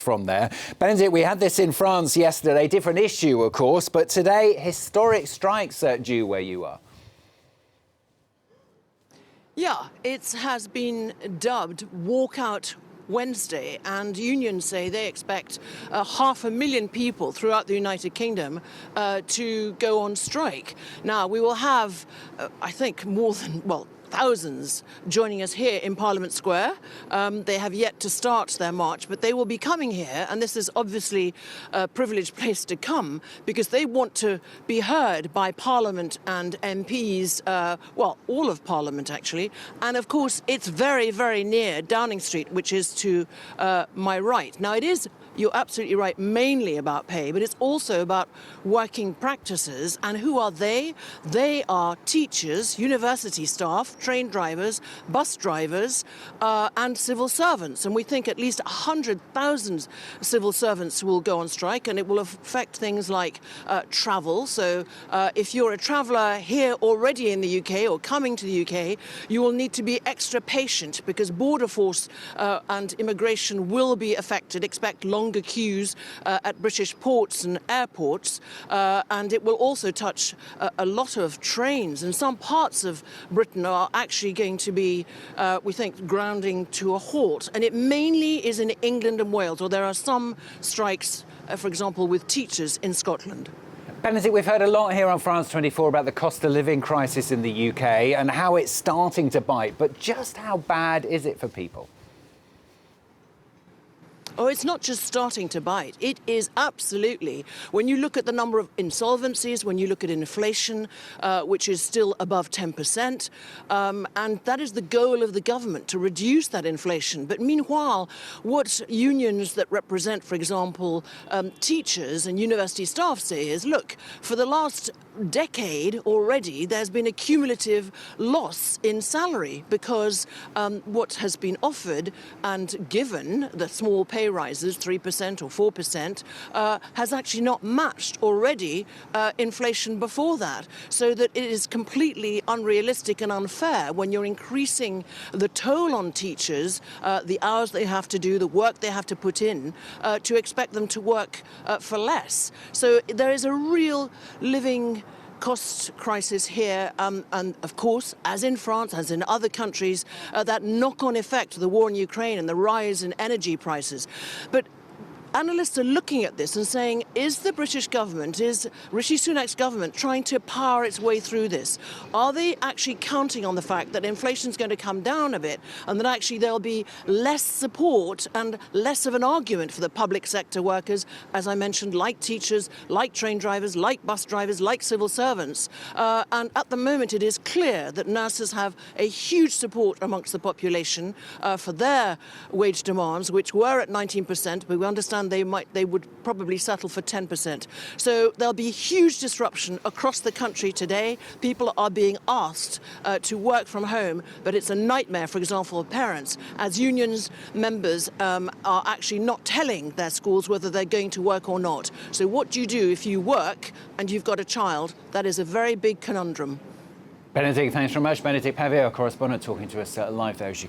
from there. Benedicte, we had this in France yesterday, different issue, of course, but today, historic strikes due where you are. Yeah, it has been dubbed Walkout Wednesday, and unions say they expect 500,000 people throughout the United Kingdom to go on strike. Now, we will have, I think, more than, thousands joining us here in Parliament Square. They have yet to start their march, but they will be coming here, and this is obviously a privileged place to come because they want to be heard by Parliament and MPs, all of Parliament actually, and of course it's very, very near Downing Street, which is to my right. Now it is, you're absolutely right, mainly about pay, but it's also about working practices. And who are they? They are teachers, university staff, train drivers, bus drivers, and civil servants. And we think at least 100,000 civil servants will go on strike, and it will affect things like travel. So if you're a traveller here already in the UK or coming to the UK, you will need to be extra patient because border force and immigration will be affected. Expect longer queues at British ports and airports, and it will also touch a lot of trains, and some parts of Britain are actually going to be, we think, grounding to a halt. And it mainly is in England and Wales, or there are some strikes, for example, with teachers in Scotland. Benedicte, we've heard a lot here on France 24 about the cost of living crisis in the UK and how it's starting to bite, but just how bad is it for people? Oh, it's not just starting to bite. It is absolutely. When you look at the number of insolvencies, when you look at inflation, which is still above 10%, and that is the goal of the government, to reduce that inflation. But meanwhile, what unions that represent, for example, teachers and university staff say is, look, for the last decade already, there's been a cumulative loss in salary because what has been offered and given, the small pay rises, 3% or 4%, has actually not matched already inflation before that. So that it is completely unrealistic and unfair when you're increasing the toll on teachers, the hours they have to do, the work they have to put in, to expect them to work for less. So there is a real living cost crisis here, and of course, as in France, as in other countries, that knock-on effect of the war in Ukraine and the rise in energy prices. But analysts are looking at this and saying, is the British government, is Rishi Sunak's government trying to power its way through this? Are they actually counting on the fact that inflation is going to come down a bit and that actually there'll be less support and less of an argument for the public sector workers, as I mentioned, like teachers, like train drivers, like bus drivers, like civil servants? And at the moment, it is clear that nurses have a huge support amongst the population for their wage demands, which were at 19%, but we understand they would probably settle for 10%. So there'll be huge disruption across the country today. People are being asked to work from home, but it's a nightmare, for example, for parents, as unions members are actually not telling their schools whether they're going to work or not. So what do you do if you work and you've got a child? That is a very big conundrum. Benedicte, thanks very much. Benedicte Paviot, our correspondent, talking to us live there, as you can